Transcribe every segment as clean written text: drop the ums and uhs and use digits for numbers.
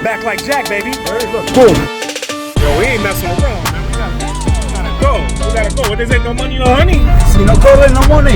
Back like Jack, baby. Alright, look, boom. Yo, we ain't messing around, man. We gotta go. We gotta go. What they say, no money, no honey? Si no corre, no money.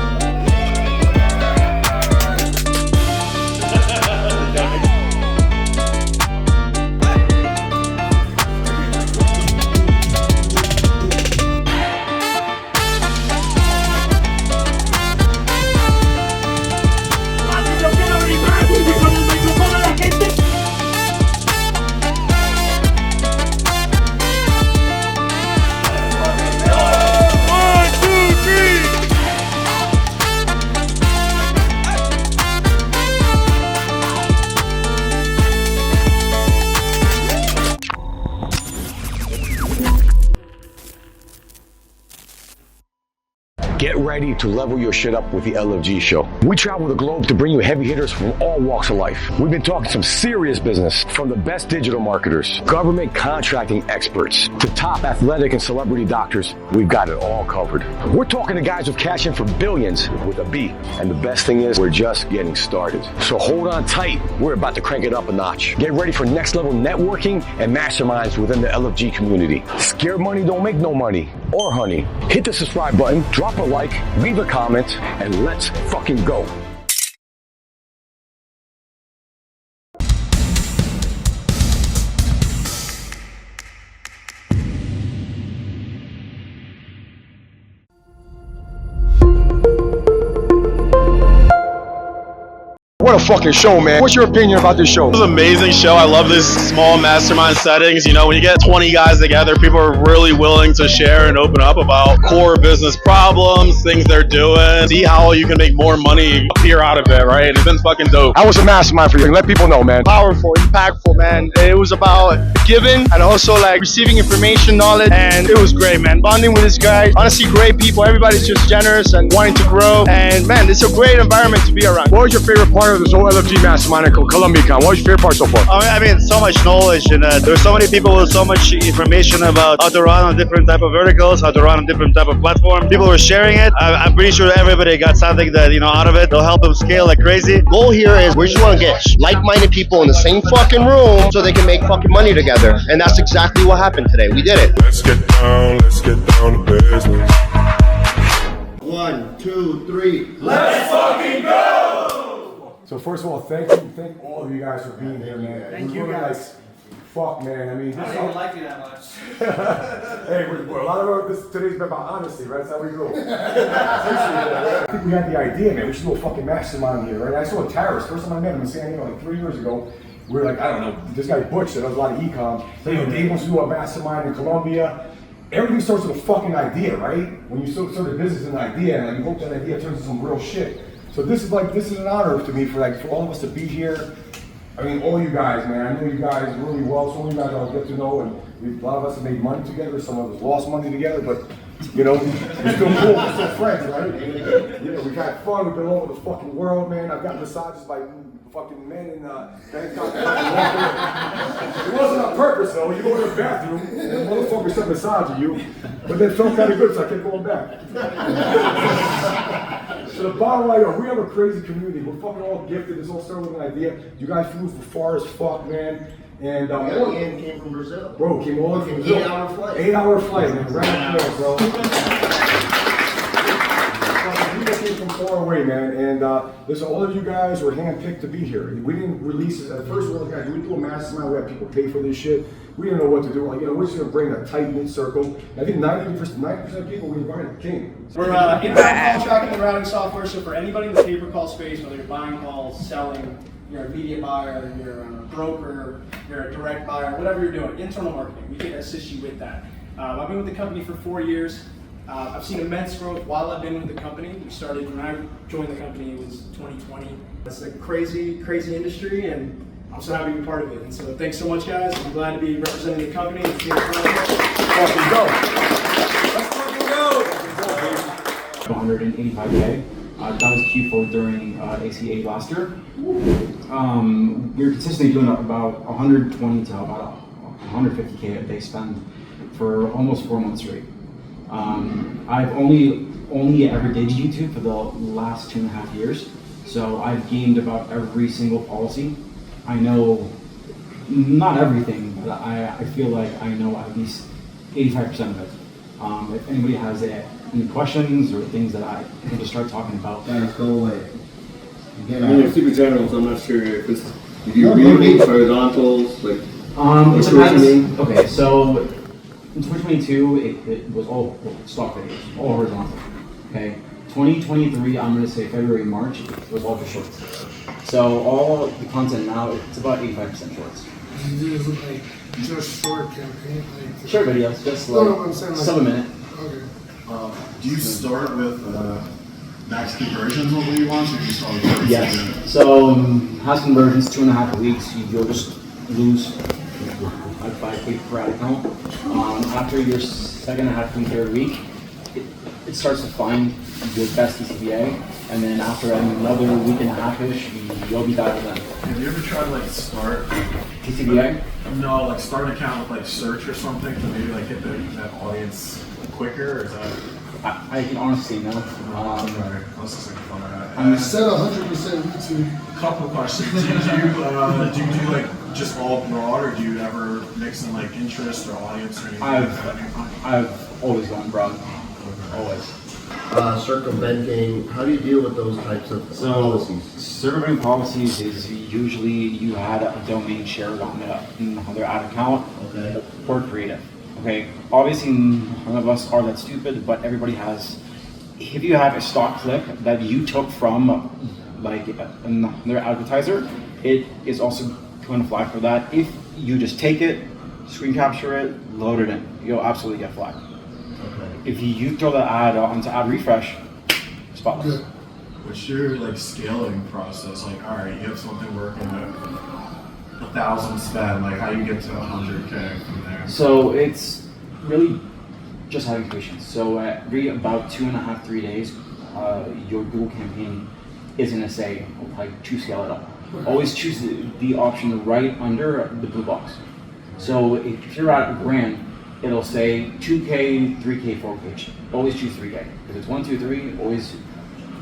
Get ready to level your shit up with the LFG show. We travel the globe to bring you heavy hitters from all walks of life. We've been talking some serious business, from the best digital marketers, government contracting experts, to top athletic and celebrity doctors. We've got it all covered. We're talking to guys with cash in for billions with a B. And the best thing is, we're just getting started. So hold on tight. We're about to crank it up a notch. Get ready for next level networking and masterminds within the LFG community. Scared money don't make no money or honey. Hit the subscribe button, drop a like, leave a comment, and let's fucking go. What a fucking show, man. What's your opinion about this show? It was an amazing show. I love this small mastermind settings. You know, when you get 20 guys together, people are really willing to share and open up about core business problems, things they're doing, see how you can make more money appear out of it, right? It's been fucking dope. I was a mastermind for you. Let people know, man. Powerful, impactful, man. It was about giving and also like receiving information, knowledge, and it was great, man. Bonding with this guy, honestly, great people. Everybody's just generous and wanting to grow. And man, it's a great environment to be around. What was your favorite part of this whole LFG mastermind at Colombiacon? What was your favorite part so far? I mean, so much knowledge, and there's so many people with so much information about how to run on different type of verticals, how to run on different type of platform. People were sharing it. I'm pretty sure everybody got something that, you know, out of it. They'll help them scale like crazy. Goal here is we just want to get like-minded people in the same fucking room so they can make fucking money together. And that's exactly what happened today. We did it. Let's get down to business. 1, 2, 3. Let's fucking go! So first of all, thank all of you guys for being here, man. Thank you guys. Fuck, man. I mean, I don't even like you that much. hey, we're a lot of today's been about honesty, right? That's how we go. I think we had the idea, man. We should do a fucking mastermind here, right? I saw Taris. First time I met him in San Diego, like 3 years ago. We were like, I don't know, this guy Butch that does a lot of e-com. So, you know, Dave wants to do a mastermind in Colombia. Everything starts with a fucking idea, right? When you start a business with an idea, and like, you hope that idea turns into some real shit. So this is an honor to me for all of us to be here. I mean, all you guys, man. I know you guys really well. So many guys I'll get to know, and a lot of us have made money together. Some of us lost money together, but you know, we're still cool. We're still friends, right? You know, we've had fun. We've been all over the fucking world, man. I've gotten massages by fucking men in Bangkok. It wasn't on purpose, though. You go to the bathroom, and the motherfucker started massaging you, but then it felt kind of good, so I kept going back. So the bottom line, we have a crazy community. We're fucking all gifted. This all started with an idea. You guys flew for far as fuck, man. And Ian came from Brazil. Bro, came all the way from Brazil. 8-hour flight. 8-hour flight, man. Round of applause, bro. People came from far away, man. And listen, all of you guys were handpicked to be here. We didn't release it. At first, we were like, do we do a mastermind? We have people pay for this shit. We didn't know what to do. Like, you know, we're just gonna bring a tight-knit circle. I think 90% of people we invited came. We're inbound contracting and routing software, so for anybody in the pay-per-call space, whether you're buying calls, selling, you're a media buyer, you're a broker, you're a direct buyer, whatever you're doing, internal marketing, we can assist you with that. I've been with the company for 4 years. I've seen immense growth while I've been with the company. We started, when I joined the company, it was 2020. It's a crazy, crazy industry, and I'm so happy to be part of it. And so thanks so much, guys. I'm glad to be representing the company. Let's fucking go. Let's fucking go. 185K. That was Q4 during ACA last year. We were consistently doing about 120 to about 150K a day spend for almost 4 months straight. I've only ever did YouTube for the last 2.5 years, so I've gained about every single policy. I know not everything, but I feel like I know at least 85% of it. If anybody has any questions or things that I can just start talking about. Guys, go away. Get I mean, out. it's super general, so I'm not sure if it's, you do readings, horizontals, like, It cushioning. depends. Okay, so in 2022, it was all stock videos, all horizontal. Okay, 2023, I'm going to say February, March, it was all for shorts. So all the content now, it's about 85% shorts. Is it like just short campaign? Like Short videos, just No, like I'm saying like, sub a minute. Okay. Do you start with max conversions what you want, or do you start with 30 Yes. seconds? So house conversions, 2.5 weeks, you'll just lose like 5K per ad account. After your second and a half and third week, it starts to find your best TCBA, and then after another week and a half-ish, you'll be better than. Have you ever tried like start TCBA? No, like start an account with like search or something to maybe like hit that audience quicker, or is that? I can honestly no. Right. That's just like fun. You said 100% YouTube. Couple of questions. Do you do like just all broad, or do you ever mix in like interest or audience or anything like that? I've always gone broad. Always. Circumventing, how do you deal with those types of policies? Circumventing policies is usually you had a domain shared on their ad account or creative. Okay, obviously none of us are that stupid, but everybody has. If you have a stock clip that you took from like another advertiser, it is also going to flag for that. If you just take it, screen capture it, load it in, you'll absolutely get flagged. If you throw that ad onto ad refresh, spotless. What's your like scaling process? Like, all right, you have something working at 1,000 spend. Like, how do you get to 100K from there? So it's really just having patience. So every about 2.5, 3 days, your Google campaign is going to say like to scale it up. Always choose the option right under the blue box. So if you're at $1,000, it'll say 2K, 3K, 4K. Always choose 3K. If it's 1, 2, 3, always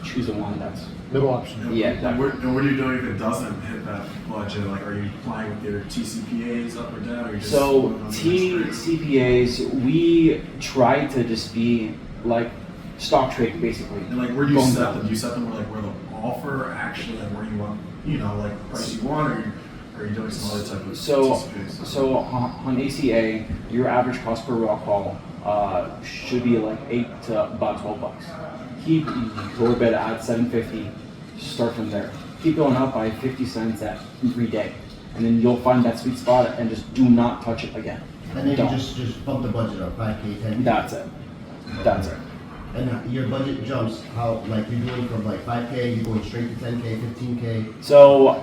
choose the one that's middle option. Yeah, exactly. And what are you doing if it doesn't hit that budget? Like, are you playing with your TCPAs up or down? Or you just so TCPAs, we try to just be like stock trade basically. And like, where do you set them? Do you set them where the offer actually, like where you want, like price you want, or are you doing some other type of TCPAs? So on ACA, your average cost per raw call should be like $8 to about $12. Keep your bid at $7.50. Start from there. Keep going up by 50 cents every day, and then you'll find that sweet spot and just do not touch it again. And then you just bump the budget up, 5K, 10K. That's it. That's it. And your budget jumps, how, like you're doing from like 5K, you're going straight to 10K, 15K? So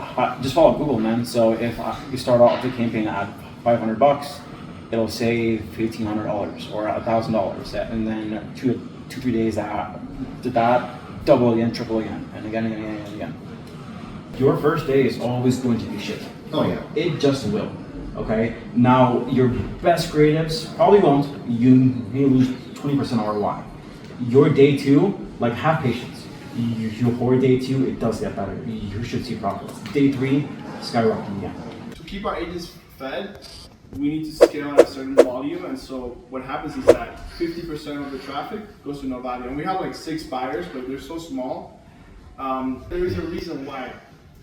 just follow Google, man. So if you start off the campaign at $500, it'll say $1,500 or $1,000, and then 2-3 days after that, double again, triple again, and again, and again, and again. Your first day is always going to be shit. Oh yeah. It just will. Okay. Now your best creatives probably won't. You may lose 20% ROI. Your day two, like have patience. Your day two, it does get better. You should see profits. Day three, skyrocketing again. To keep our agents fed, we need to scale at a certain volume, and so what happens is that 50% of the traffic goes to no value. And we have like 6 buyers, but they're so small. There is a reason why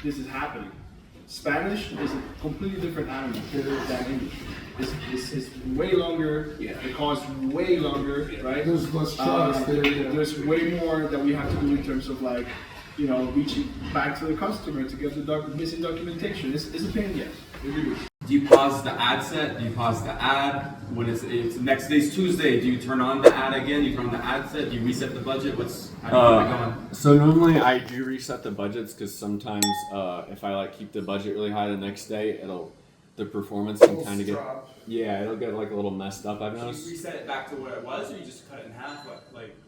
this is happening. Spanish is a completely different animal than English. It's way longer, it costs way longer, right? There's less trust. There's way more that we have to do in terms of like, reaching back to the customer to get the missing documentation. It's a pain in the ass. It really is. Do you pause the ad set? Do you pause the ad? When it's next day's Tuesday, do you turn on the ad again? You turn on the ad set? Do you reset the budget? How do you keep it going? So normally I do reset the budgets because sometimes if I keep the budget really high the next day, the performance can kind of get it'll get like a little messed up. I've noticed. So you reset it back to where it was, or you just cut it in half?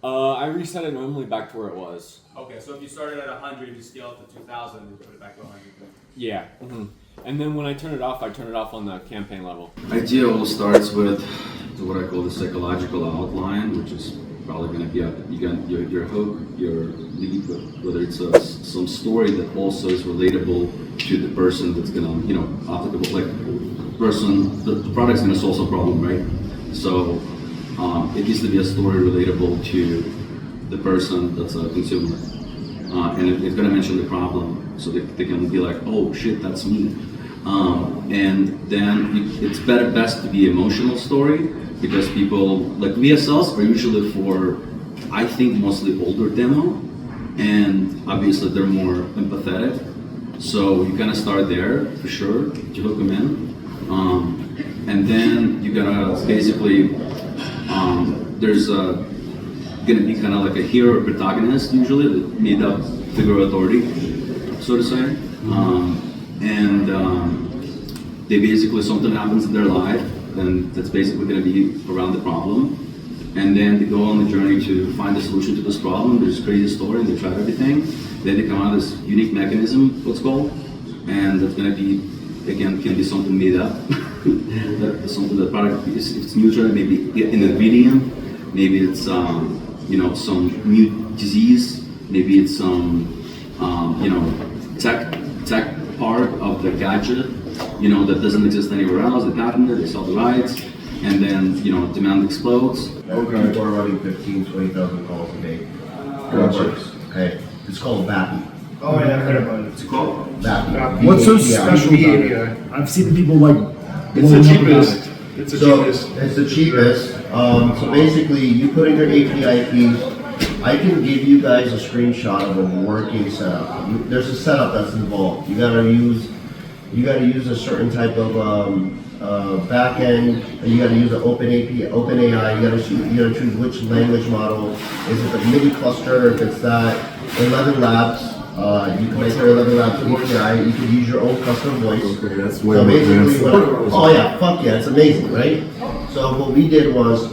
I reset it normally back to where it was. Okay, so if you started at 100 and you scale it to 2,000, and put it back to 100. Yeah. Mm-hmm. And then when I turn it off on the campaign level. Idea all starts with what I call the psychological outline, which is probably going to be your hook, your lead, whether it's some story that also is relatable to the person that's gonna, applicable, like the product's gonna solve some problem, right? So it needs to be a story relatable to the person that's a consumer. And it's gonna mention the problem, so they can be like, oh shit, that's me. And then it's best to be emotional story, because people, like VSLs are usually for, I think, mostly older demo, and obviously they're more empathetic. So you gotta start there for sure to hook them in. And then you gotta basically, there's gonna be kind of like a hero or protagonist usually, that made up figure of authority, so to say. And they basically, something happens in their life, and that's basically gonna be around the problem. And then they go on the journey to find a solution to this problem. There's a crazy story, and they try everything. Then they come out with this unique mechanism, what's called, and that's gonna be, again, can be something made up. Something the product is, it's neutral, maybe an ingredient, maybe it's some new disease, maybe it's some tech part of the gadget, that doesn't exist anywhere else. They patent it, they sell the rights, and then demand explodes. Okay. People are running 15, 20,000 calls a day. It works. Okay. It's called VAPI. Oh yeah, I heard about it. It's called VAPI. What's so special about it? I've seen people like. It's the blowing up cheapest. about it. It's the cheapest. So basically, you put in your API keys. I can give you guys a screenshot of a working setup. There's a setup that's involved. You gotta use a certain type of backend. You gotta use an OpenAI. You gotta choose which language model. Is it the MIDI cluster? If it's that 11 Labs. You can make your 11 Labs API. You can use your own custom voice. Okay, that's way so more basically, advanced. oh yeah, fuck yeah, it's amazing, right? So what we did was,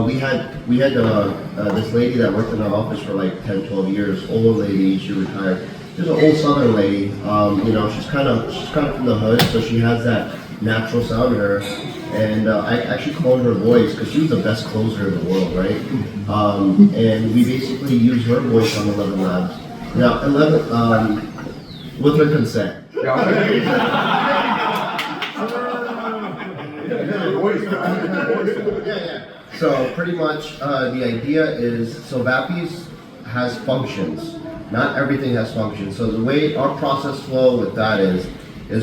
we had this lady that worked in our office for like 10, 12 years. Old lady, she retired. She's an old Southern lady. She's kind of from the hood, so she has that natural sound in her. And I actually cloned her voice because she was the best closer in the world, right? And we basically used her voice on 11 Labs. Now, 11, with her consent. So pretty much the idea is, so VAPIs has functions. Not everything has functions. So the way our process flow with that is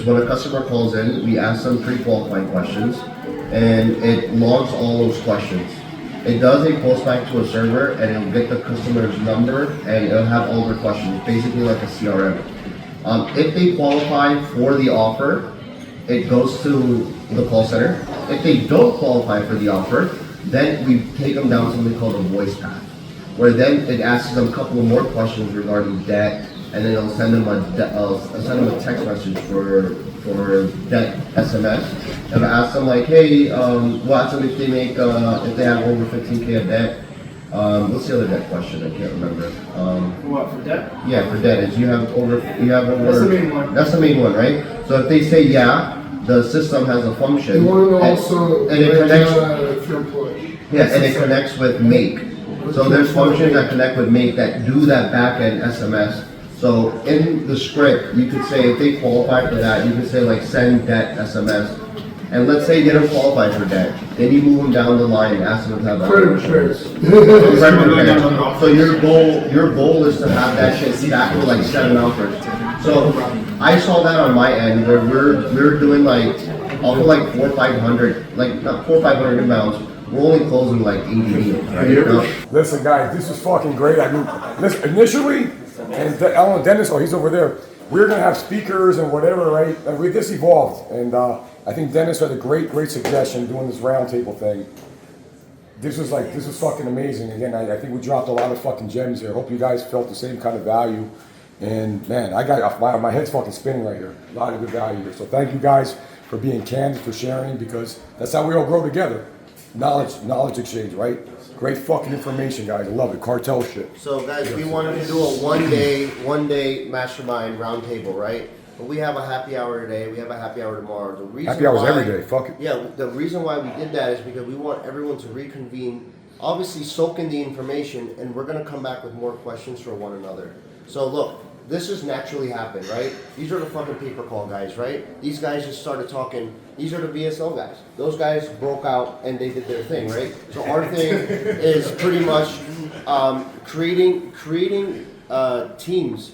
when a customer calls in, we ask them pre-qualifying questions, and it logs all those questions. It does a post back to a server, and it'll get the customer's number, and it'll have all their questions, basically like a CRM. If they qualify for the offer, it goes to the call center. If they don't qualify for the offer, then we take them down something called a voice path, where then it asks them a couple of more questions regarding debt, and then it'll send them a text message for debt SMS. And ask them like, hey, we'll ask them if they make if they have over 15K of debt. What's the other debt question? I can't remember. What, for debt? Yeah, for debt is you have over. That's the main one. That's the main one, right? So if they say yeah, the system has a function. They want to know also and it connects. if you're employed. Yeah, and it connects with Make. So there's functions that connect with Make that do that backend SMS. So in the script, you could say if they qualify for that, you could say like send debt SMS. And let's say they don't qualify for debt. Then you move them down the line and ask them to have that. Credit repairs. So your goal is to have that shit stacked with like 7 offers. So I saw that on my end where we're doing like off of like 400 or 500, like not 400 or 500 inbounds. We're only closing like 80 deals, right? Listen, guys, this was fucking great. I mean, listen, initially, and Alan Dennis, he's over there. We were gonna have speakers and whatever, right? And this evolved, and I think Dennis had a great suggestion doing this roundtable thing. This was fucking amazing. Again, I think we dropped a lot of fucking gems here. Hope you guys felt the same kind of value. And man, I got my head's fucking spinning right here. A lot of good value here. So thank you guys for being candid, for sharing, because that's how we all grow together. Knowledge exchange, right? Great fucking information, guys. I love it. Cartel shit. So guys, we wanted to do a one day mastermind roundtable, right? But we have a happy hour today. We have a happy hour tomorrow. The reason happy hours every day. Fuck it. Yeah, the reason why we did that is because we want everyone to reconvene, obviously soak in the information, and we're gonna come back with more questions for one another. So look, this has naturally happened, right? These are the fucking paper call guys, right? These guys just started talking. These are the BSL guys. Those guys broke out and they did their thing, right? So our thing is pretty much creating teams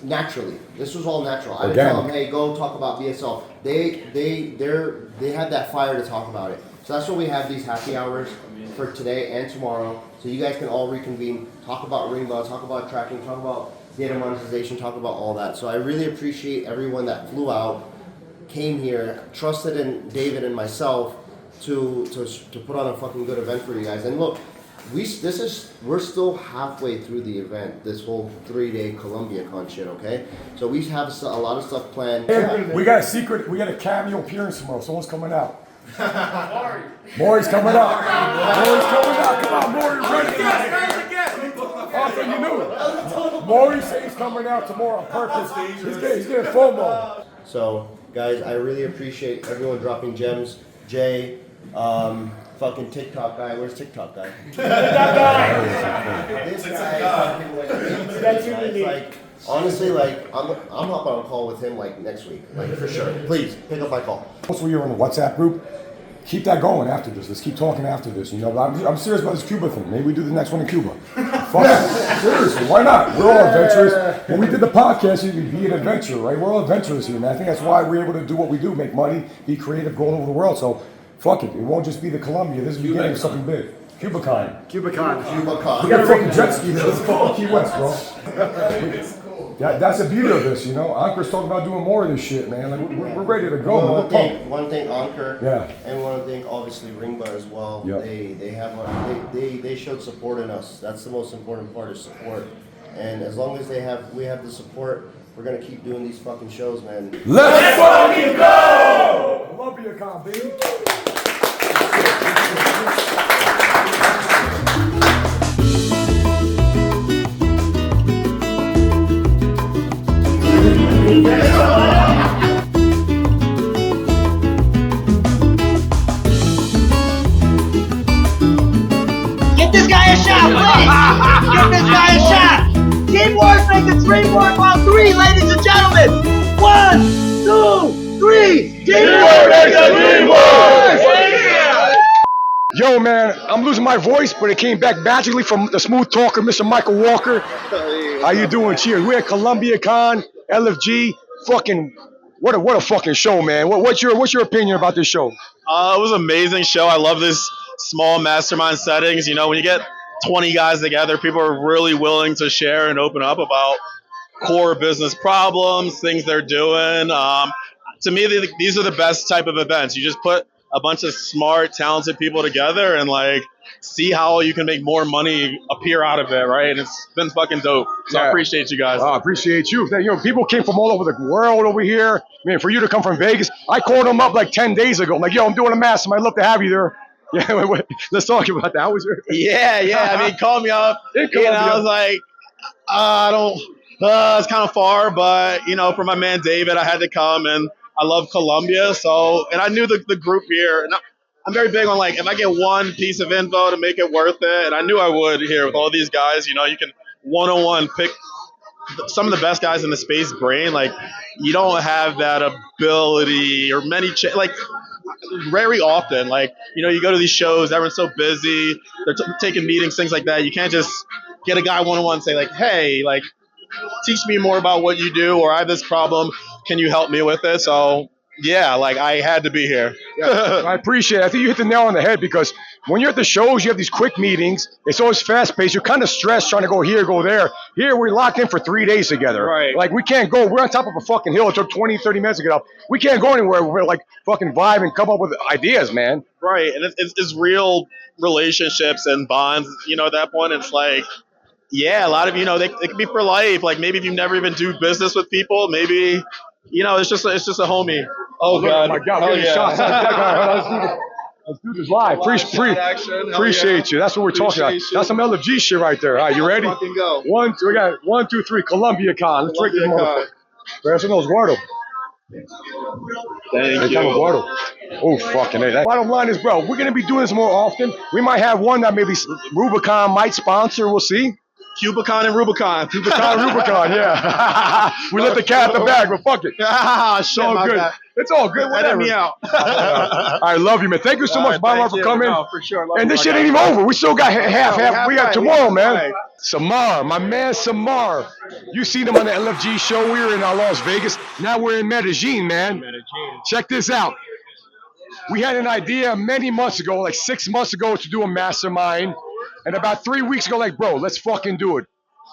naturally. This was all natural. I didn't tell them, hey, go talk about BSL. They had that fire to talk about it. So that's why we have these happy hours for today and tomorrow. So you guys can all reconvene, talk about Ringba, talk about tracking, talk about data monetization, talk about all that. So I really appreciate everyone that flew out, came here, trusted in David and myself to put on a fucking good event for you guys. And look, we're still halfway through the event, this whole 3-day Colombiacon shit, okay? So we have a lot of stuff planned. Hey, we got a cameo appearance tomorrow. Someone's coming out. Maury's coming out. Maury's coming out. Come on, Maury, ready? Also, you knew it. Maury says he's coming out tomorrow on purpose. He's getting FOMO. So, guys, I really appreciate everyone dropping gems. Jay, fucking TikTok guy. Where's TikTok guy? This guy. It's like, honestly, like, I'm hopping on a call with him like next week, like for sure. Please pick up my call. Also, you're in the WhatsApp group. Keep that going after this. Let's keep talking after this. You know, but I'm serious about this Cuba thing. Maybe we do the next one in Cuba. Fuck it. Seriously, why not? We're all adventurous. When we did the podcast, you could be an adventurer, right? We're all adventurous here, man. I think that's why we're able to do what we do, make money, be creative, go all over the world. So, fuck it. It won't just be the Colombia. This is the beginning of something big. Cubicon. We got a fucking jet ski. This is fucking Key West, bro. That's the beauty of this, you know. Ankar's talking about doing more of this shit, man. Like we're ready to go. One thing, Ankar, and one thing, obviously Ringba as well. Yep. They showed support in us. That's the most important part, is support. And as long as we have the support, we're gonna keep doing these fucking shows, man. Let's fucking go! Colombiacon, baby. Give this guy a shot, please! Give this guy a shot! Teamwork makes the dream work on 3, ladies and gentlemen! 1, 2, 3! Teamwork makes the dream work! Yo, man, I'm losing my voice, but it came back magically from the smooth talker, Mr. Michael Walker. How you doing? Cheers. We're at Colombiacon, LFG. Fucking, what a fucking show, man. What's your opinion about this show? It was an amazing show. I love this small mastermind settings. You know, when you get 20 guys together, people are really willing to share and open up about core business problems, things they're doing. To me, these are the best type of events. You just put a bunch of smart, talented people together and like see how you can make more money appear out of it, right? And it's been fucking dope. So I appreciate you guys. I appreciate you. You know, people came from all over the world over here. Man, for you to come from Vegas, I called them up like 10 days ago. I'm like, yo, I'm doing a mastermind. I'd love to have you there. Yeah, let's talk about that. How was your? Yeah. I mean, call me up. I was like, it's kind of far, but you know, for my man David, I had to come, and I love Colombia. So, and I knew the group here, and I'm very big on like, if I get one piece of info to make it worth it, and I knew I would here with all these guys. You know, you can one-on-one pick some of the best guys in the space brain. Like, you don't have that ability or like very often. Like, you know, you go to these shows, everyone's so busy, they're taking meetings, things like that. You can't just get a guy one-on-one and say like, hey, like, teach me more about what you do, or I have this problem, can you help me with it? So yeah, like, I had to be here. Yeah, I appreciate it. I think you hit the nail on the head, because when you're at the shows, you have these quick meetings. It's always fast-paced. You're kind of stressed trying to go here, go there. Here, we're locked in for 3 days together. Right. Like, we can't go. We're on top of a fucking hill. It took 20, 30 minutes to get up. We can't go anywhere. We're like fucking vibe and come up with ideas, man. Right, and it's real relationships and bonds, you know, at that point. It's like, yeah, a lot of, you know, they can be for life. Like, maybe if you never even do business with people, maybe, you know, it's just a homie. Oh, God. Oh, my God. We're getting shots. Let's do this live. Appreciate you. That's what we're talking about. That's some LFG shit right there. All right, you ready? Fucking go. We got 1, 2, 3. Colombiacon. Let's drink this motherfucker. Gracias, Eduardo. Thank you. Eduardo. Oh, fucking A. Bottom line is, bro, we're going to be doing this more often. We might have one that maybe Rubicon might sponsor. We'll see. Cubicon and Rubicon. Rubicon, yeah. We let the cat out the bag, but fuck it. It's all good. It's all good. Let me out. I love you, man. Thank you so much, Bomar, for coming. No, for sure. And this shit ain't even over. We still got half. We got tomorrow, man. Samar, my man Samar. You seen him on the LFG show. We were in Las Vegas. Now we're in Medellín, man. Check this out. We had an idea many months ago, like 6 months ago, to do a mastermind. And about 3 weeks ago, like, bro, let's fucking do it.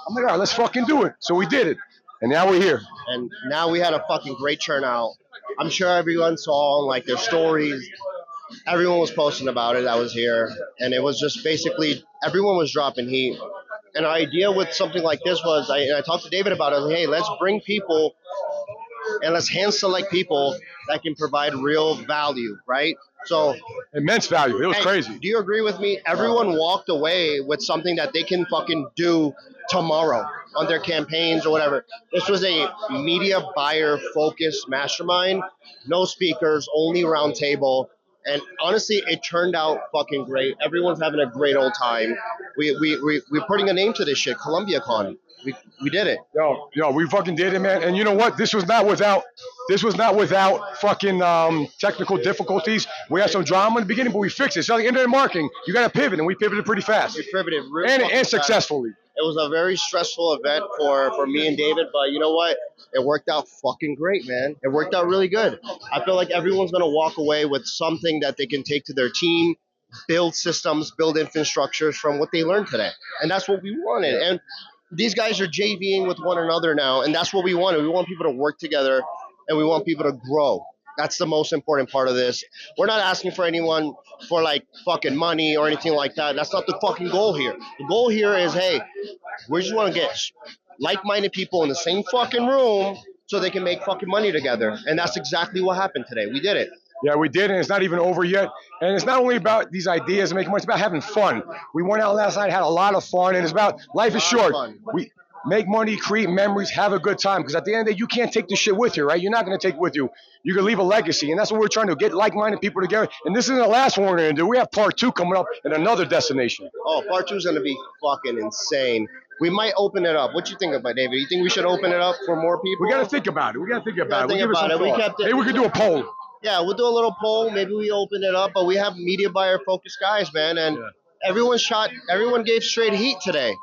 I'm like, all right, let's fucking do it. So we did it. And now we're here. And now we had a fucking great turnout. I'm sure everyone saw like their stories. Everyone was posting about it. I was here. And it was just basically everyone was dropping heat. And our idea with something like this was, I talked to David about it. I was like, hey, let's bring people and let's hand select people that can provide real value, right? So immense value. It was crazy. Do you agree with me? Everyone walked away with something that they can fucking do tomorrow on their campaigns or whatever. This was a media buyer focused mastermind, no speakers, only round table. And honestly, it turned out fucking great. Everyone's having a great old time. We're putting a name to this shit, Colombiacon. We did it. Yo, we fucking did it, man. And you know what? This was not without fucking technical difficulties. We had some drama in the beginning, but we fixed it. So at the end of the marketing, you got to pivot, and we pivoted pretty fast. We pivoted real and successfully. It was a very stressful event for me and David, but you know what? It worked out fucking great, man. It worked out really good. I feel like everyone's going to walk away with something that they can take to their team, build systems, build infrastructures from what they learned today. And that's what we wanted. And these guys are JVing with one another now, and that's what we wanted. We want people to work together, and we want people to grow. That's the most important part of this. We're not asking for anyone for like fucking money or anything like that. That's not the fucking goal here. The goal here is, hey, we just want to get like-minded people in the same fucking room so they can make fucking money together. And that's exactly what happened today. We did it. Yeah, we did, and it's not even over yet. And it's not only about these ideas and making money, it's about having fun. We went out last night, had a lot of fun, and it's about life is short. We make money, create memories, have a good time. Because at the end of the day, you can't take this shit with you, right? You're not going to take it with you. You can leave a legacy, and that's what we're trying to do, get like-minded people together. And this isn't the last one we're going to do. We have part 2 coming up in another destination. Oh, part 2 is going to be fucking insane. We might open it up. What you think about, David? You think we should open it up for more people? We got to think about it. We got to think about it. Maybe we could do a poll. Yeah, we'll do a little poll. Maybe we open it up, but we have media buyer focused guys, man. And everyone gave straight heat today.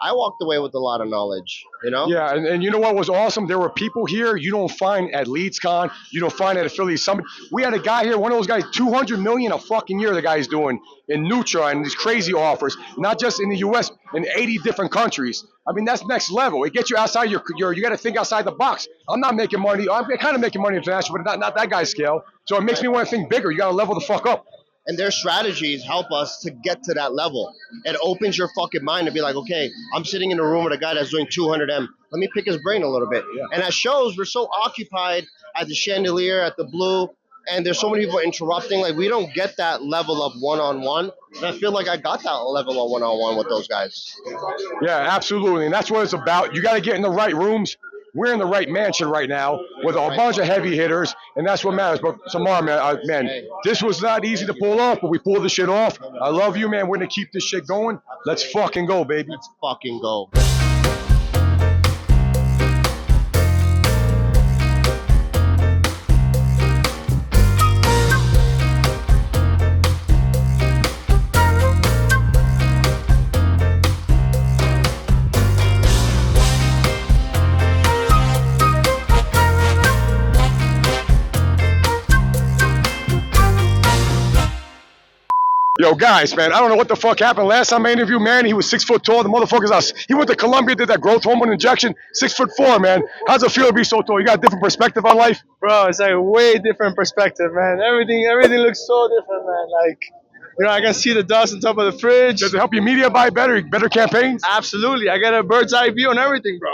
I walked away with a lot of knowledge, you know? Yeah, and you know what was awesome? There were people here you don't find at LeadsCon, you don't find at Affiliate Summit. We had a guy here, one of those guys, $200 million a fucking year the guy's doing in Nutra and these crazy offers, not just in the US, in 80 different countries. I mean, that's next level. It gets you outside you got to think outside the box. I'm not making money. I'm kind of making money internationally, but not that guy's scale. So it makes me want to think bigger. You got to level the fuck up. And their strategies help us to get to that level. It opens your fucking mind to be like, okay, I'm sitting in a room with a guy that's doing 200M. Let me pick his brain a little bit. Yeah. And at shows, we're so occupied at the chandelier, at the blue, and there's so many people interrupting. Like, we don't get that level of one-on-one. And I feel like I got that level of one-on-one with those guys. Yeah, absolutely. And that's what it's about. You got to get in the right rooms. We're in the right mansion right now with a bunch of heavy hitters, and that's what matters. But Samar, man, this was not easy to pull off, but we pulled this shit off. I love you, man. We're going to keep this shit going. Let's fucking go, baby. Let's fucking go. Yo, guys, man, I don't know what the fuck happened. Last time I interviewed Manny, he was 6 foot tall. The motherfucker's us. He went to Colombia, did that growth hormone injection. 6'4", man. How's it feel to be so tall? You got a different perspective on life? Bro, it's like a way different perspective, man. Everything looks so different, man. Like, you know, I can see the dust on top of the fridge. Does it help your media buy better campaigns? Absolutely. I got a bird's eye view on everything, bro.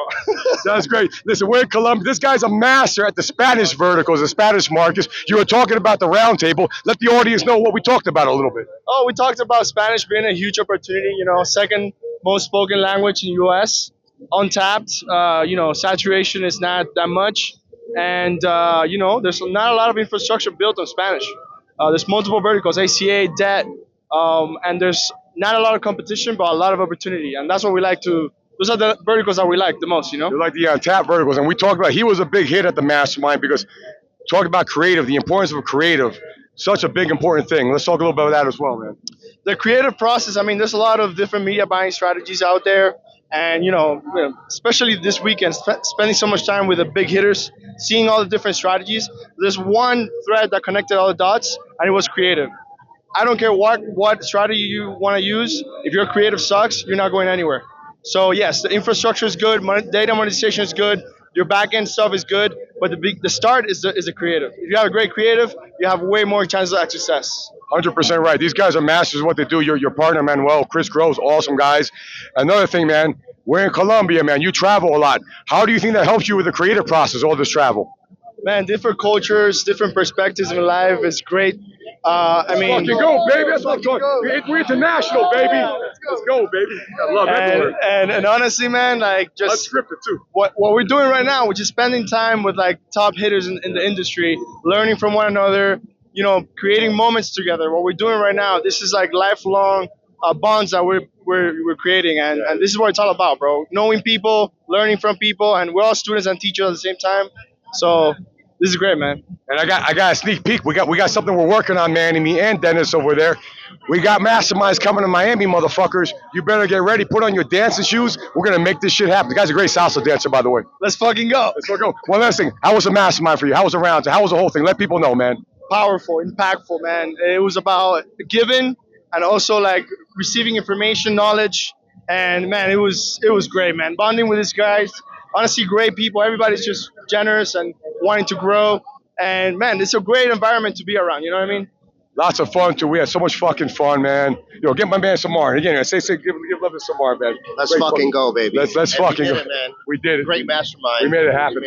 That's great. Listen, we're in Colombia. This guy's a master at the Spanish verticals, the Spanish markets. You were talking about the round table. Let the audience know what we talked about a little bit. Oh, we talked about Spanish being a huge opportunity, you know, second most spoken language in the U.S. Untapped, you know, saturation is not that much. And, you know, there's not a lot of infrastructure built on Spanish. There's multiple verticals, ACA, debt, and there's not a lot of competition, but a lot of opportunity. And that's what we like to those are the verticals that we like the most, you know? You like the tap verticals. And we talked about, he was a big hit at the mastermind because talking about creative, the importance of creative, such a big important thing. Let's talk a little bit about that as well, man. The creative process, I mean, there's a lot of different media buying strategies out there. And, especially this weekend, spending so much time with the big hitters, seeing all the different strategies, there's one thread that connected all the dots, and it was creative. I don't care what strategy you want to use. If your creative sucks, you're not going anywhere. So, yes, the infrastructure is good, data monetization is good, your back-end stuff is good, but the start is the creative. If you have a great creative, you have way more chances of success. 100% right. These guys are masters of what they do. Your partner, Manuel, Chris Groves, awesome guys. Another thing, man, we're in Colombia, man. You travel a lot. How do you think that helps you with the creative process, all this travel? Man, different cultures, different perspectives in life is great. Let's fucking go, baby. That's what I'm talking. We're international, baby. Let's go, baby. I love everywhere. And honestly, man, like just scripted too. What we're doing right now, which is spending time with like top hitters in the industry, learning from one another, creating moments together. What we're doing right now, this is like lifelong bonds that we're creating, and this is what it's all about, bro. Knowing people, learning from people, and we're all students and teachers at the same time. So this is great, man. And I got a sneak peek. We got something we're working on, man. Me and Dennis over there. We got masterminds coming to Miami, motherfuckers. You better get ready. Put on your dancing shoes. We're gonna make this shit happen. The guy's a great salsa dancer, by the way. Let's fucking go. Let's fucking go. One last thing. How was the mastermind for you? How was the round? How was the whole thing? Let people know, man. Powerful, impactful, man. It was about giving and also like receiving information, knowledge, and man, it was great, man. Bonding with these guys. Honestly, great people. Everybody's just generous and wanting to grow. And man, it's a great environment to be around. You know what I mean? Lots of fun too. We had so much fucking fun, man. Get my man Samar. Again, give love to Samar, man. Let's fucking go, baby. Let's fucking go. We did it, man. We did it. Great mastermind. We made it happen.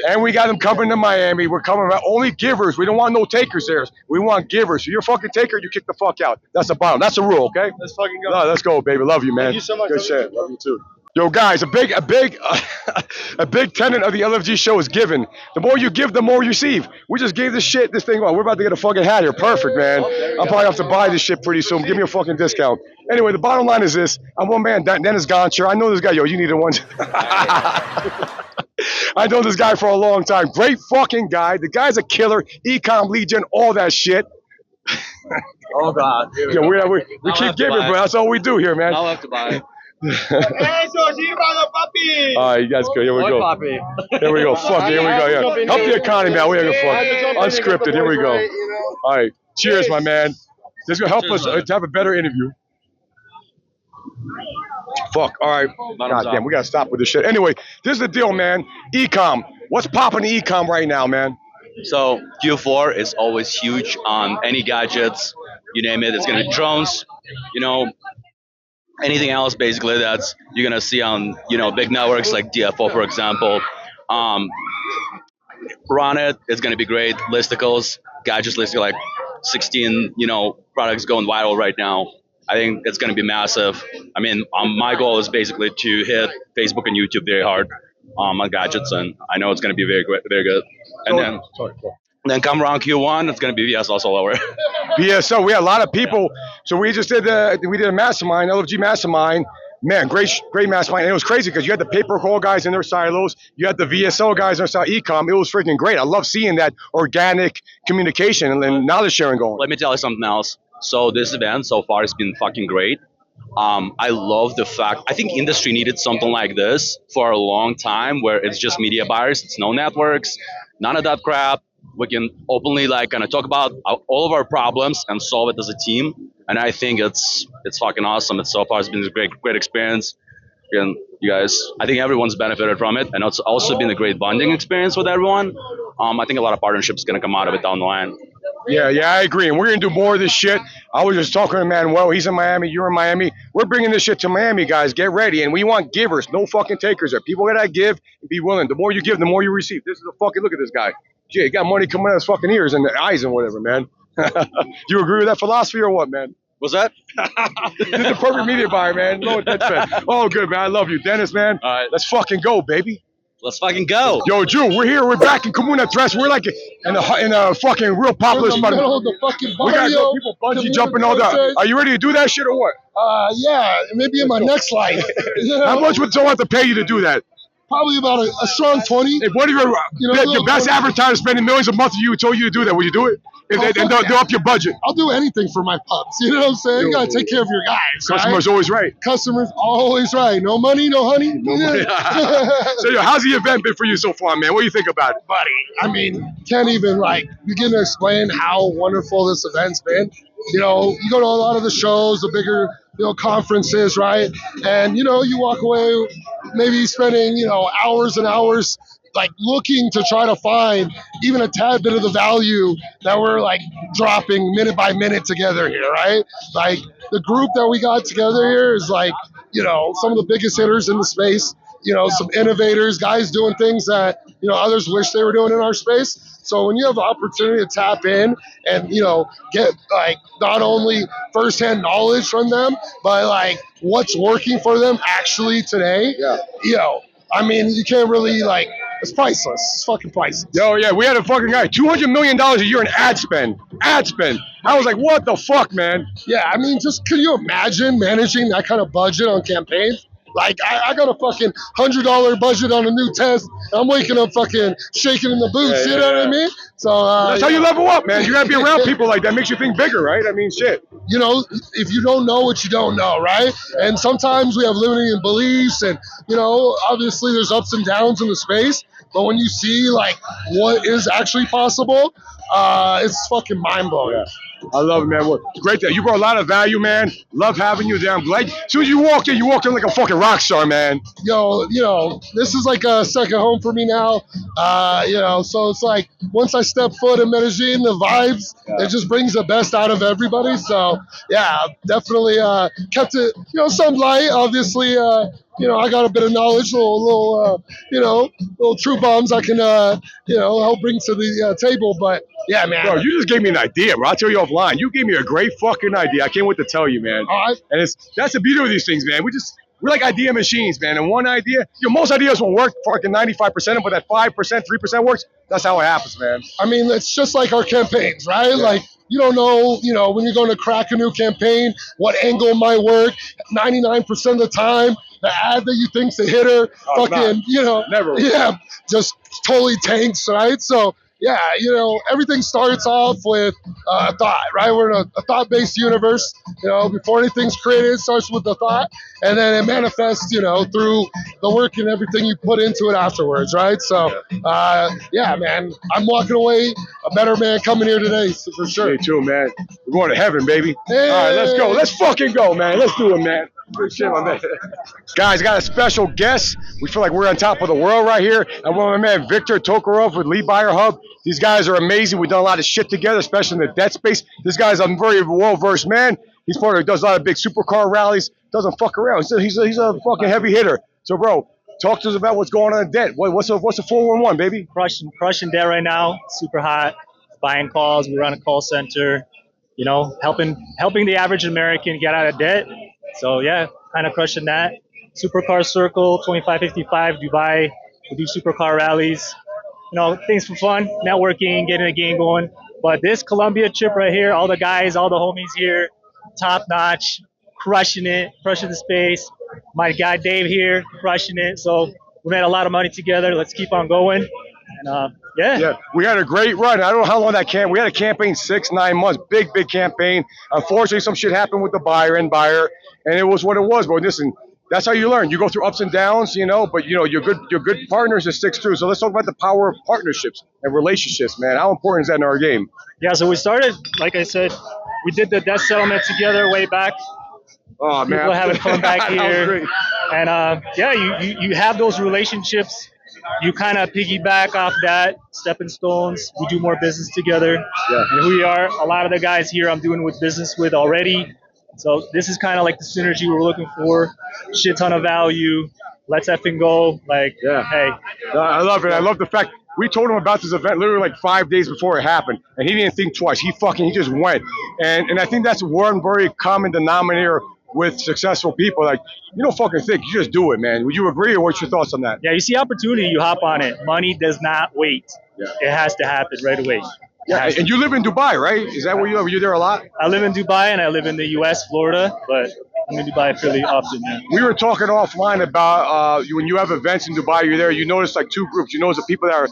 And we got them coming to Miami. We're coming around. Only givers. We don't want no takers there. We want givers. So you're a fucking taker, you kick the fuck out. That's the bottom. That's the rule, okay? Let's fucking go. No, let's go, baby. Love you, man. Thank you so much. Good shit. Love you too. Yo, guys, a big tenet of the LFG show is giving. The more you give, the more you receive. We just gave this thing on. We're about to get a fucking hat here. Perfect, man. I'll probably have to buy this shit pretty soon. Give me a fucking discount. Anyway, the bottom line is this. I'm one man, Dennis Goncher. I know this guy. Yo, you need one. I know this guy for a long time. Great fucking guy. The guy's a killer. Ecom Legion, all that shit. Oh, God. Yeah, we keep giving, bro. That's all we do here, man. I'll have to buy it. All right, you guys go. Here we go. Here we go. Fuck it. Here we go. Yeah. Help the economy, man. We're gonna fuck. Unscripted. Here we go. All right. Cheers, my man. This is gonna help us to have a better interview. Fuck. All right. God damn, we gotta stop with this shit. Anyway, this is the deal, man. Ecom. What's popping in ecom right now, man? So Q4 is always huge on any gadgets, you name it. It's gonna be drones, anything else basically that's you're gonna see on big networks like DFO, for example. Run it. It's gonna be great. Listicles, gadgets listed like 16 products going viral right now. I think it's gonna be massive. I mean, my goal is basically to hit Facebook and YouTube very hard on gadgets, and I know it's gonna be very great, very good. And then come around Q1, it's gonna be VSO all over. VSO, we had a lot of people. So we just did a mastermind, LFG mastermind. Man, great mastermind. And it was crazy because you had the paper call guys in their silos, you had the VSO guys in their silo, ecom. It was freaking great. I love seeing that organic communication and knowledge sharing going. Let me tell you something else. So this event so far has been fucking great. I love the fact, I think industry needed something like this for a long time where it's just media buyers, it's no networks, none of that crap. We can openly kind of talk about all of our problems and solve it as a team. And I think it's fucking awesome. So far it's been a great experience. And you guys, I think everyone's benefited from it. And it's also been a great bonding experience with everyone. I think a lot of partnerships going to come out of it down the line. Yeah, I agree. And we're going to do more of this shit. I was just talking to Manuel. He's in Miami. You're in Miami. We're bringing this shit to Miami, guys. Get ready. And we want givers, no fucking takers there. People got to give and be willing. The more you give, the more you receive. This is a fucking, look at this guy. Gee, he got money coming out of his fucking ears and the eyes and whatever, man. You agree with that philosophy or what, man? What's that? This is the perfect media buyer, man. No, that's bad. Oh, good, man. I love you. Dennis, man. All right. Let's fucking go, baby. Let's fucking go. Yo, Drew, we're here. We're back in Comuna Tres. We're like in a fucking real popular spot. Middle of the fucking We got people bungee jumping all that. Are you ready to do that shit or what? Yeah, maybe in my next life. How much would someone have to pay you to do that? Probably about a strong 20. If one of your best advertisers spending millions a month to you told you to do that, would you do it? And they'll up your budget. I'll do anything for my pups. You know what I'm saying? You gotta take care of your guys. Customer's always right. Customer's always right. No money, no honey. No money. So, how's the event been for you so far, man? What do you think about it? Buddy, I mean, can't even begin to explain how wonderful this event's been. You know, you go to a lot of the shows, the bigger, conferences, right? And, you walk away maybe spending, hours and hours looking to try to find even a tad bit of the value that we're dropping minute by minute together here, right? The group that we got together here is some of the biggest hitters in the space, some innovators, guys doing things that, others wish they were doing in our space. So when you have the opportunity to tap in and, get not only firsthand knowledge from them, but what's working for them actually today, I mean, you can't really it's priceless. It's fucking priceless. Yo, yeah, we had a fucking guy, $200 million a year in ad spend. Ad spend. I was like, what the fuck, man? Yeah, I mean, just can you imagine managing that kind of budget on campaigns? I got a fucking $100 budget on a new test. I'm waking up fucking shaking in the boots. You know what I mean? So that's how you level up, man. You gotta be around people like that. Makes you think bigger, right? I mean, shit. If you don't know what you don't know, right? And sometimes we have limiting beliefs, and obviously there's ups and downs in the space. But when you see what is actually possible, it's fucking mind blowing. Yeah. I love it, man. Well, great that you brought a lot of value, man. Love having you there. I'm glad. As soon as you walked in like a fucking rock star, man. Yo, this is like a second home for me now. So it's once I step foot in Medellín, the vibes, it just brings the best out of everybody. So yeah, definitely kept it, some light. Obviously, I got a bit of knowledge, little true bombs I can, help bring to the table. But yeah, man. Bro, you just gave me an idea, bro. I'll tell you offline. You gave me a great fucking idea. I can't wait to tell you, man. And that's the beauty of these things, man. We're like idea machines, man. And one idea, most ideas won't work fucking 95%, but that 5%, 3% works. That's how it happens, man. I mean, it's just like our campaigns, right? Yeah. You don't know, when you're going to crack a new campaign, what angle might work. 99% of the time, the ad that you think's a hitter, never. Yeah, just totally tanks, right? So, yeah, everything starts off with a thought, right? We're in a thought-based universe. Before anything's created, it starts with the thought, and then it manifests, through the work and everything you put into it afterwards, right? So, yeah, man, I'm walking away a better man coming here today, for sure. Me too, man. We're going to heaven, baby. Hey. All right, let's go. Let's fucking go, man. Let's do it, man. Good shit, my man. Guys, got a special guest. We feel like we're on top of the world right here. And one of my man, Victor Tokarov with Lead Buyer Hub. These guys are amazing. We've done a lot of shit together, especially in the debt space. This guy's a very well-versed man. Does a lot of big supercar rallies. Doesn't fuck around. He's a fucking heavy hitter. So, bro, talk to us about what's going on in debt. What's the 411, baby? Crushing debt right now. Super hot. Buying calls. We run a call center. Helping the average American get out of debt. So yeah, kind of crushing that. Supercar Circle, 2555 Dubai. We do supercar rallies. Things for fun, networking, getting a game going. But this Colombia trip right here, all the guys, all the homies here, top notch, crushing the space. My guy Dave here, crushing it. So we made a lot of money together. Let's keep on going. And yeah, we had a great run. I don't know how long that we had a campaign 6-9 months, big campaign. Unfortunately, some shit happened with the buyer, and it was what it was. But listen, that's how you learn. You go through ups and downs, but you're good partners that sticks through. So let's talk about the power of partnerships and relationships, man. How important is that in our game? Yeah, so we started, like I said, we did the debt settlement together way back. Oh man, people having fun back here, and you have those relationships. You kind of piggyback off that, stepping stones. We do more business together. Yeah. And we are a lot of the guys here I'm doing with business with already. So this is kind of like the synergy we're looking for. Shit ton of value. Let's effing go. Hey. I love it. I love the fact we told him about this event literally 5 days before it happened, and he didn't think twice. He just went. And I think that's one very common denominator with successful people. Like, you don't fucking think, you just do it, man. Would you agree, or what's your thoughts on that? Yeah, you see opportunity, you hop on it. Money does not wait. Yeah. It has to happen right away. Yeah, and you live in Dubai, right? Is that where you live? Are you there a lot? I live in Dubai and I live in the U.S., Florida, but I'm in Dubai fairly often now. We were talking offline about when you have events in Dubai, you're there, you notice like two groups. You notice the people that are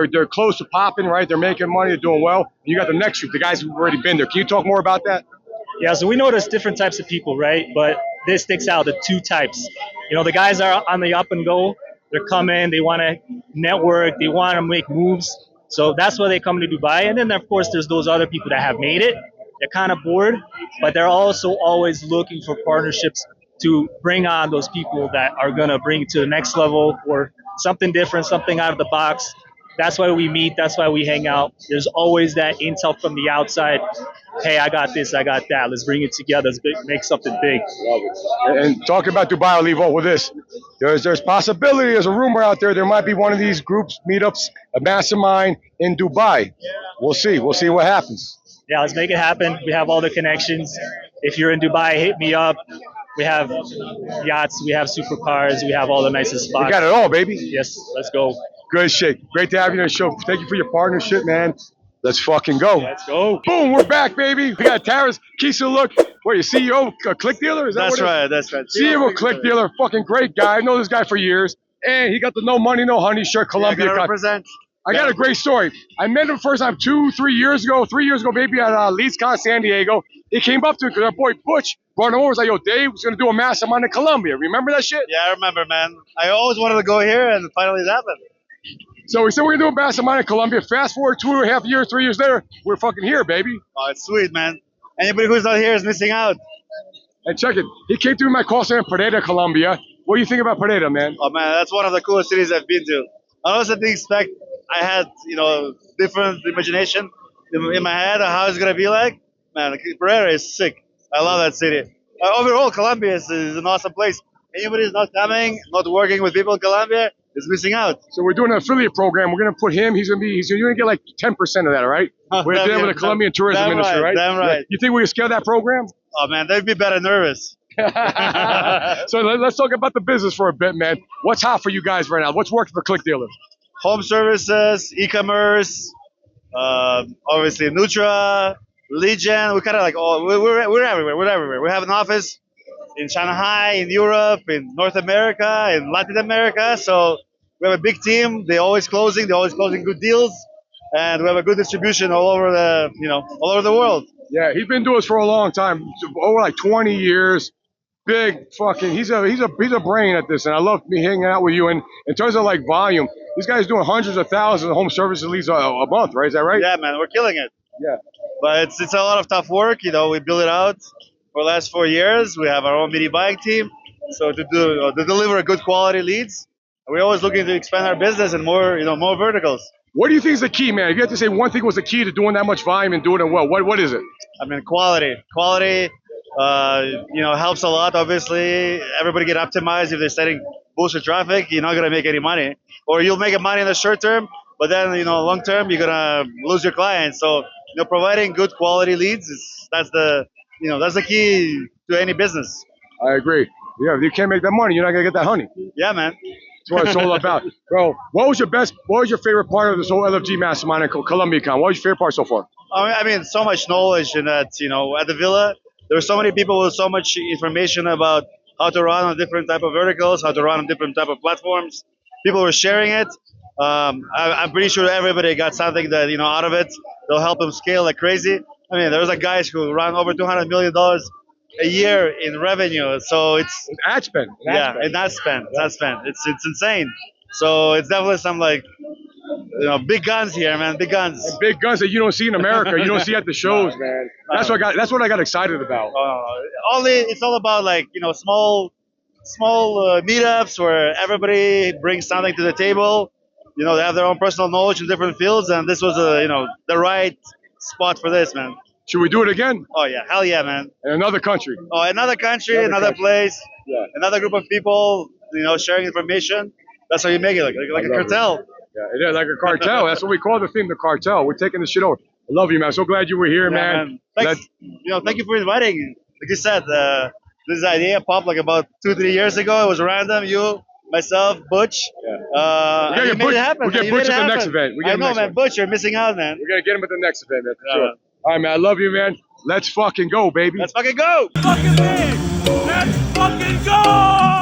they're close to popping, right? They're making money, they're doing well. You got the next group, the guys who've already been there. Can you talk more about that? Yeah, so we notice different types of people, right? But this sticks out, the two types. You know, the guys are on the up and go. They're coming, they want to network, they want to make moves. So that's why they come to Dubai. And then, of course, there's those other people that have made it. They're kind of bored, but they're also always looking for partnerships to bring on those people that are going to bring it to the next level or something different, something out of the box. That's why we meet. That's why we hang out. There's always that intel from the outside. Hey, I got this, I got that. Let's bring it together. Let's make something big. Love it. And talking about Dubai, I'll leave off with this. There's possibility, there's a rumor out there might be one of these groups, meetups, a mastermind in Dubai. We'll see. We'll see what happens. Yeah, let's make it happen. We have all the connections. If you're in Dubai, hit me up. We have yachts, we have supercars, we have all the nicest spots. We got it all, baby. Yes, let's go. Good shit. Great to have you on the show. Thank you for your partnership, man. Let's fucking go. Let's go. Boom, we're back, baby. We got Taras Kisa Look. What, you CEO of Click Dealer? Is that That's what right, that's right. CEO of Click Dealer. Fucking great guy. I've known this guy for years. And he got the no money, no honey shirt, Colombiacon. Represent. I got a great story. I met him first time 3 years ago, maybe at LeadsCon San Diego. He came up to me because our boy Butch brought him over. Was like, yo, Dave was going to do a mastermind in Colombia. Remember that shit? Yeah, I remember, man. I always wanted to go here, and finally it happened. So we said we're going to do a mastermind in Colombia. Fast forward 2.5 years, 3 years later, we're fucking here, baby. Oh, it's sweet, man. Anybody who's not here is missing out. And check it. He came through my call center in Pereira, Colombia. What do you think about Pereira, man? Oh, man, that's one of the coolest cities I've been to. I also didn't expect I had, different imagination in my head of how it's going to be like. Man, Pereira is sick. I love that city. Overall, Colombia is an awesome place. Anybody who's not coming, not working with people in Colombia is missing out. So we're doing an affiliate program. We're going to put him. You're going to get like 10% of that, all right? We're dealing with the Colombian tourism industry, right? Damn right. You think we can scale that program? Oh, man, they'd be better nervous. So let's talk about the business for a bit, man. What's hot for you guys right now? What's working for Click Dealer? Home services, e-commerce, obviously Nutra, lead gen. We're kind of like we're everywhere. We're everywhere. We have an office in Shanghai, in Europe, in North America, in Latin America. So we have a big team. They're always closing. They're always closing good deals, and we have a good distribution all over the world. Yeah, he's been doing this for a long time, over like 20 years. Big fucking, he's a brain at this, and I love me hanging out with you. And in terms of like volume, this guy's doing hundreds of thousands of home services leads a month, right? Is that right? Yeah, man, we're killing it. Yeah. But it's a lot of tough work. We build it out for the last 4 years. We have our own media buying team, so to deliver good quality leads. We're always looking to expand our business and more verticals. What do you think is the key, man? If you had to say one thing was the key to doing that much volume and doing it well, what is it? I mean, quality. Quality, helps a lot. Obviously, everybody get optimized. If they're setting bullshit traffic, you're not gonna make any money, or you'll make money in the short term, but then long term you're gonna lose your clients. So providing good quality leads that's the key to any business. I agree. Yeah, if you can't make that money, you're not gonna get that honey. Yeah, man. That's what it's all about. Bro, what was your favorite part of this whole LFG mastermind at Colombiacon? What was your favorite part so far? I mean, so much knowledge in that, at the villa, there were so many people with so much information about how to run on different type of verticals, how to run on different type of platforms. People were sharing it. I'm pretty sure everybody got something that, out of it. They'll help them scale like crazy. I mean, there's guys who run over $200 million a year in revenue. So it's ad spend. In ad spend. It's insane. So it's definitely some big guns here, man. Big guns. And big guns that you don't see in America. You don't see at the shows, man. That's what I got excited about. It's all about small meetups where everybody brings something to the table. They have their own personal knowledge in different fields, and this was the right spot for this, man. Should we do it again? Oh yeah, hell yeah, man. In another country. Oh, another country, another place. Yeah. Another group of people, sharing information. That's how you make it, like a cartel. Yeah, like a cartel. That's what we call the thing, the cartel. We're taking this shit over. I love you, man. So glad you were here, man. Thanks. Thank you for inviting. Like you said, This idea popped like about 2-3 years ago. It was random. You, myself, Butch. We're gonna you get made Butch. it happen. We'll get You Butch made it at the next happen. event. I know, man. Butch, you're missing out, man. We're gonna get him at the next event, man. For sure. All right, man. I love you, man. Let's fucking go, baby. Let's fucking go. Let's fucking go!